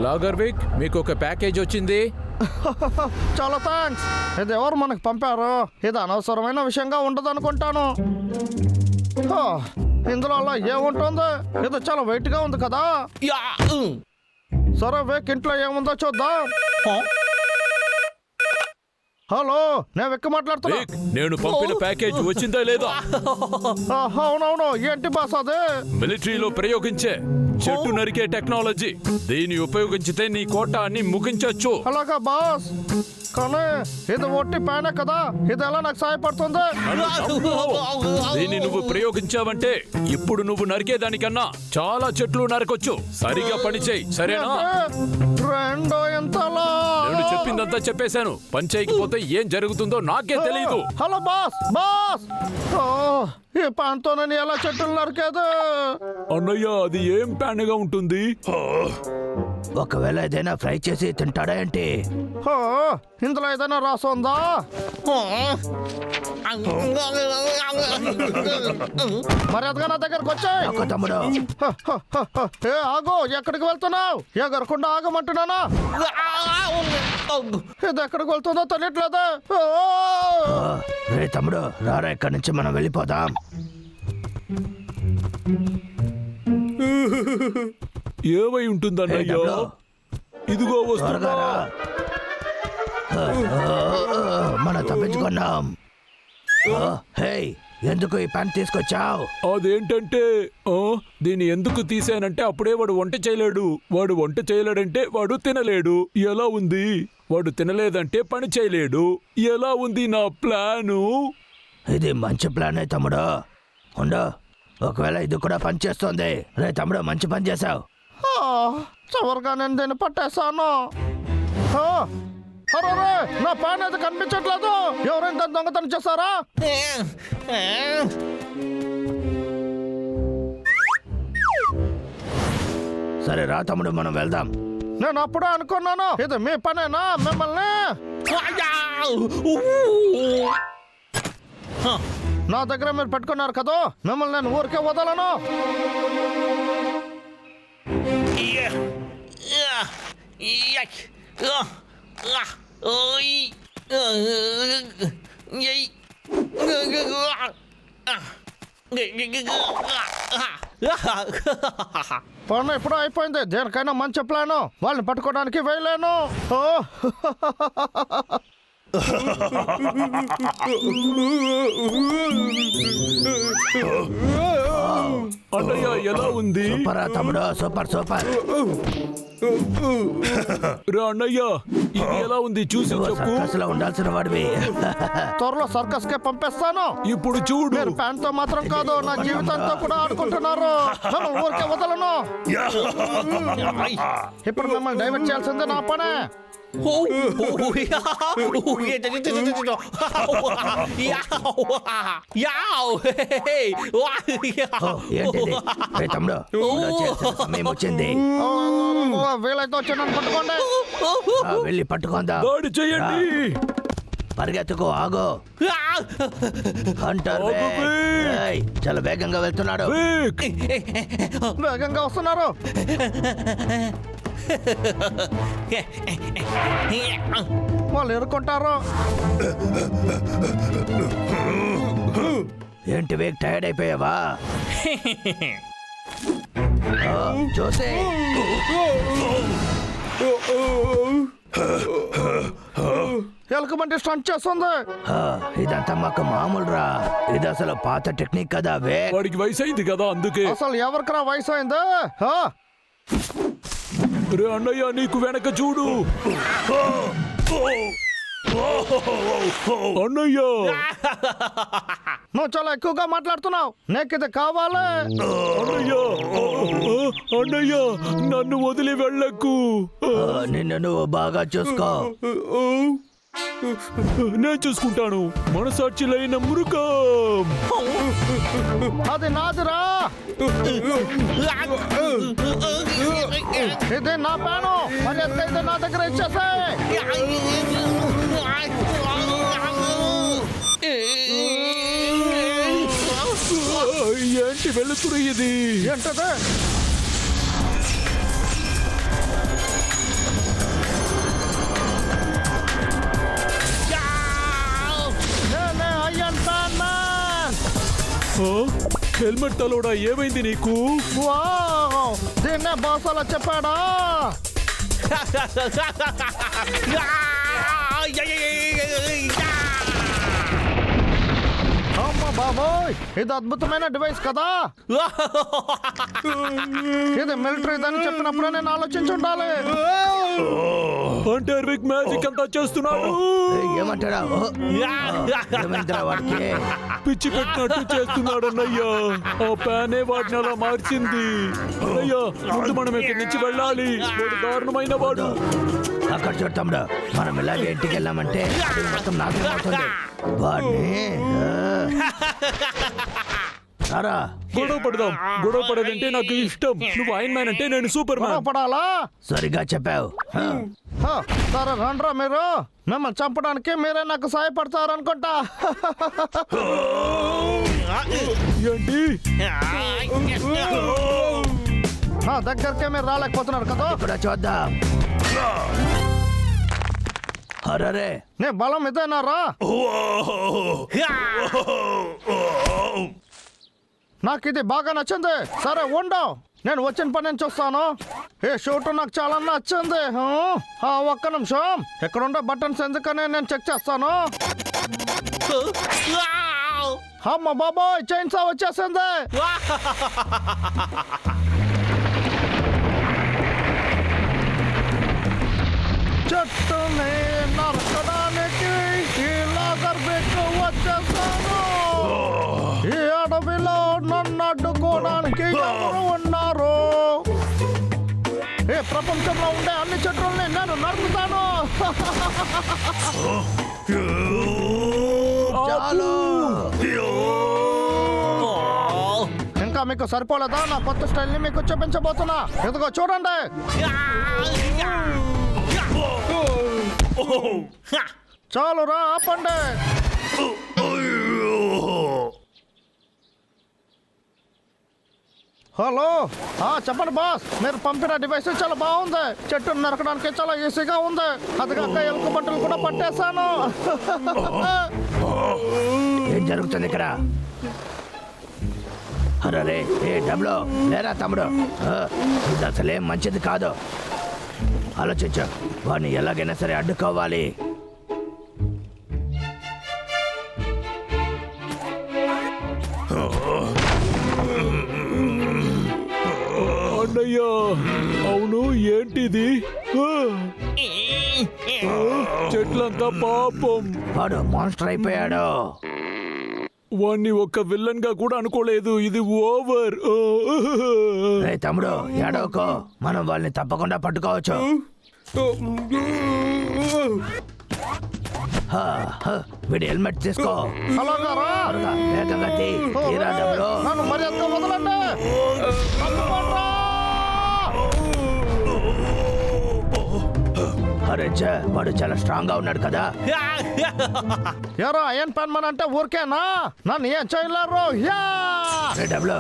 లాగర్విక్, మీకు ఒక ప్యాకేజ్ వచ్చింది. చాలా థ్యాంక్స్. ఇది ఎవరు మనకు పంపారు? ఇది అనవసరమైన విషయంగా ఉండదు అనుకుంటాను. ఇందులో అలా ఏముంటుంది? ఇది చాలా వెయిట్ గా ఉంది కదా. సరే వేక్, ఇంట్లో ఏముందో చూద్దాం. హలో, నేను వెక్కి మాట్లాడుతున్నా. నేను పంపిన ప్యాకేజ్ వచ్చిందా లేదా? అవునవును. ఏంటి బాస్ అది? మిలిటరీలో ప్రయోగించే చెట్టు నరికే టెక్నాలజీ. దీన్ని ఉపయోగించితే నీ కోటాన్ని ముగించొచ్చు. అలాగా బాస్, కానీ ఇది ఒట్టి ప్యానే కదా, ఇది ఎలా నాకు సహాయపడుతుంది? దీన్ని నువ్వు ప్రయోగించావంటే ఇప్పుడు నువ్వు నరికేదానికన్నా చాలా చెట్లు నరకొచ్చు. సరిగా పనిచేయి, సరేనా? రెండో ఎంతలా? నేను చెప్పిందంతా చెప్పేశాను. పని చేయకపోతే ఏం జరుగుతుందో నాకే తెలియదు. హలో బాస్, బాస్, ఈ ప్యాన్తో నేను ఎలా చెట్లు నరికేది? అన్నయ్య, అది ఏం ప్యాన్గా ఉంటుంది? ఒకవేళ ఏదైనా ఫ్రై చేసి తింటాడా ఏంటి? ఇందులో ఏదైనా రాసుందా? మరి అదిగా నా దగ్గరకు వచ్చాయి. తమ్ముడు, ఏ ఆగు, ఎక్కడికి వెళ్తున్నావు? ఎగరకుండా ఆగమంటున్నానా? ఇది ఎక్కడికి వెళ్తుందో తెలియట్లేదా? రే తమ్ముడు, రారా, ఇక్కడి నుంచి మనం వెళ్ళిపోదాం. ఏమై ఉంటుందన్నయ్య? ఇదిగో వస్తున్నా. మనం తప్పించుకున్నాం. హే, ఎందుకు ఈ ప్యాన్ తీసుకొచ్చావు? అదేంటంటే దీన్ని ఎందుకు తీసానంటే అప్పుడే వాడు వంట చేయలేడు. వాడు వంట చేయలేడంటే వాడు తినలేడు. ఎలా ఉంది? వాడు తినలేదంటే పని చేయలేడు. ఎలా ఉంది నా ప్లాను? ఇది మంచి ప్లానే తమ్ముడు. ఉండు, ఒకవేళ ఇది కూడా పని చేస్తుంది. రే తమ్ముడు, మంచి పని చేసావు. చివరిగా నేను దీన్ని పట్టేశాను. అరే, నా ప్యాన్ అయితే కనిపించట్లేదు. ఎవరైనా దొంగతనం చేశారా? సరే రా తమ్ముడు, మనం వెళ్దాం. నేను అప్పుడే అనుకున్నాను ఇది మీ పనేనా. మిమ్మల్ని నా దగ్గర మీరు పెట్టుకున్నారు కదా, మిమ్మల్ని నేను ఊరికే వదలను. పని ఎప్పుడో అయిపోయింది. దేనికైనా మంచి ప్లాను. వాళ్ళని పట్టుకోవడానికి వేయలేను. అన్నయ్య, ఎలా ఉంది? సూపర్ తమ్ముడు, సూపర్ సూపర్. రా అన్నయ్య, ఇది ఎలా ఉంది చూసి చెప్పు. సర్కస్ లో ఉండాల్సిన వాడివి. త్వరలో సర్కస్ కే పంపిస్తాను. ఇప్పుడు చూడు. మీరు ప్యాన్ తో మాత్రం కాదు, నా జీవితంతో కూడా ఆడుకుంటున్నారు. ఊరికే వదలను. ఇప్పుడు మిమ్మల్ని డైవర్ట్ చేయాల్సిందే నా పనే. తమ్ముడు, సమయం వచ్చింది. వీలైతే వచ్చి నన్ను పట్టుకోండి. వెళ్ళి పట్టుకుందా. దాడి చేయండి. పరిగెత్తుకో, ఆగో. హంటర్ చాలా వేగంగా వెళ్తున్నాడు. వేగంగా వస్తున్నారు. వాళ్ళు ఎరుకుంటారు. ఏంటి వేగ్, టైర్డ్ అయిపోయావా? చూసే ఎలకమంటే స్టంట్ చేస్తుంది. ఇదంతా మాకు మామూలు రా. ఇది అసలు పాత టెక్నిక్ కదా. వాడికి వయసు అయింది కదా, అందుకే. అసలు ఎవరికరా వయసు అయింది? రే అన్నయ్య, నీకు వెనక చూడు. అన్నయ్య, నువ్వు చాలా ఎక్కువగా మాట్లాడుతున్నావు. నీకు ఇది కావాలి. అన్నయ్య, అన్నయ్య, నన్ను వదిలి వెళ్ళకు. నిన్ను నువ్వు బాగా చూసుకో. నేను చూసుకుంటాను. మనసాక్షి లేని మృగం. అది నాదిరా. ఇది నా ప్యాను. మరి ఎత్తైతే నా దగ్గర ఇచ్చేసాయి. ఏంటి వెళుతురు ఇది? ఏంటది? హెల్మెట్ తలోడా ఏమైంది నీకు? వావ్! దీన్నే బాస్ అలా చెప్పాడా? అమ్మ బాబోయ్, ఇది అద్భుతమైన డివైస్ కదా. ఇది మిలిటరీదని చెప్పినప్పుడే నేను ఆలోచించుండాలి. అంటే అర్విక్ మ్యాజిక్ అంతా చేస్తున్నాడు. ఏమంటాడా? ఏమైందిరా వాడికి? పిచ్చి పెట్టినట్టు చేస్తున్నాడు అన్నయ్య. ఆ ప్యానే వాడిని అలా మార్చింది. అన్నయ్య, ముందు మనం ఇక్కడి నుంచి వెళ్ళాలి. వాడు దారుణమైన వాడు. అక్కడ చూడు తమ్ముడు, మనం ఇలాగే ఇంటికి వెళ్ళామంటే అది మొత్తం నాశనం అవుతుంది. వాడిని సారా గొడవ పడదాం. గొడవ పడదంటే నాకు ఇష్టం. నువ్వు ఐరన్ మ్యాన్ అంటే నేను సూపర్ మ్యాన్. పడాలా? సరిగా చెప్పావు. సరే రండ్రా మీరు. మిమ్మల్ని చంపడానికి మీరే నాకు సాయపడతారనుకుంటా. ఏంటి? నా దగ్గరకే మీరు రాలేకపోతున్నారు కదా. ఇప్పుడు చూద్దాం. అరే నే బలం ఇదేనారా? నాకు ఇది బాగా నచ్చింది. సరే ఉండవు, నేను వచ్చిన పని నేను చూస్తాను. ఏ షూట్ నాకు చాలా నచ్చింది. ఒక్క నిమిషం, ఎక్కడుండే బటన్స్ ఎందుకని నేను చెక్ చేస్తాను. అమ్మ బాబోయ్, చైన్ సా వచ్చేసింది. చెట్టుని నరకడానికి ఇలా గర్భికు వచ్చేస్తాను. ఈ అడవిలో నన్ను అడ్డుకోవడానికి ఎవరు ఉన్నారు? ఈ ప్రపంచంలో ఉండే అన్ని చెట్లని నేను నరుకుతాను. చాలు. ఇంకా మీకు సరిపోలేదా? నా కొత్త స్టైల్ ని మీకు చూపించబోతున్నా. ఇదిగో చూడండి. చాలురా, ఆపండి. హలో, చెప్పండి బాస్. మీరు పంపిన డివైస్ చాలా బాగుంది. చెట్టును నరకడానికి చాలా ఈజీగా ఉంది. అది కాక ఎలుక బట్టలు కూడా పట్టేశాను. ఏం జరుగుతుంది ఇక్కడ? అరే ఏ డబ్లో లేరా తమ్ముడు? ఇది అసలేం మంచిది కాదు. ఆలోచించు, వాడిని ఎలాగైనా సరే అడ్డుకోవాలి. అన్నయ్య, అవును, ఏంటిది? చెట్లంతా పాపం. వాడు మాన్స్టర్ అయిపోయాడు. వాణ్ణి ఒక్క విల్లన్ గా కూడా అనుకోలేదు. ఇది ఓవర్. రే తమ్ముడు, ఏడవకో, మనం వాళ్ళని తప్పకుండా పట్టుకోవచ్చు. వీడి హెల్మెట్ తీసుకో. అలాగారా? త్వరగా, వేగంగా తీరా డబ్బులు. నన్ను మర్యాదగా వదలండి. అరే వాడు చాలా స్ట్రాంగ్ గా ఉన్నాడు కదా. ఎవరో అయన్ పెన్ మన్ అంటే ఊరికేనా? నన్ను ఏం చేయలేరు. రే డబ్బులు.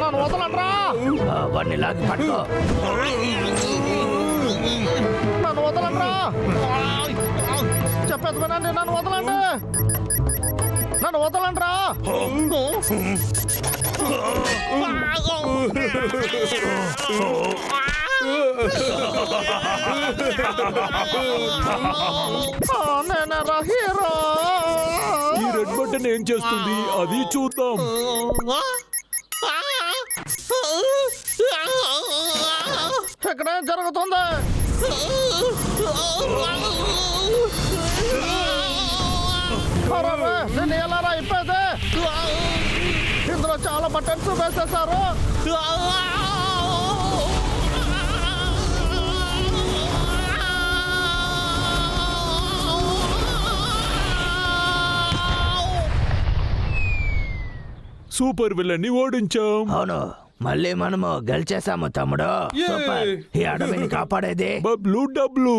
నన్ను వదలండ్రా. వాడిని లాగి పట్టుకో. నన్ను వదలండ్రా. చెప్పేది వినండి, నన్ను వదలండి. నన్ను వదలండ్రా. నేనరా హీరో. ఈ రెడ్ బటన్ ఏం చేస్తుంది? అది చూద్దాం. ఇక్కడ ఏం జరుగుతుంది? నేను ఎలా అయిపోయింది? ఇందులో చాలా బటన్స్ వేసేసారు. సూపర్ విలన్ ని ఓడించాం. అవును, మళ్ళీ మనము గెలిచేసాము తమ్ముడు. సూపర్. ఈ అడవిని కాపాడేది బబ్లు డబ్లు.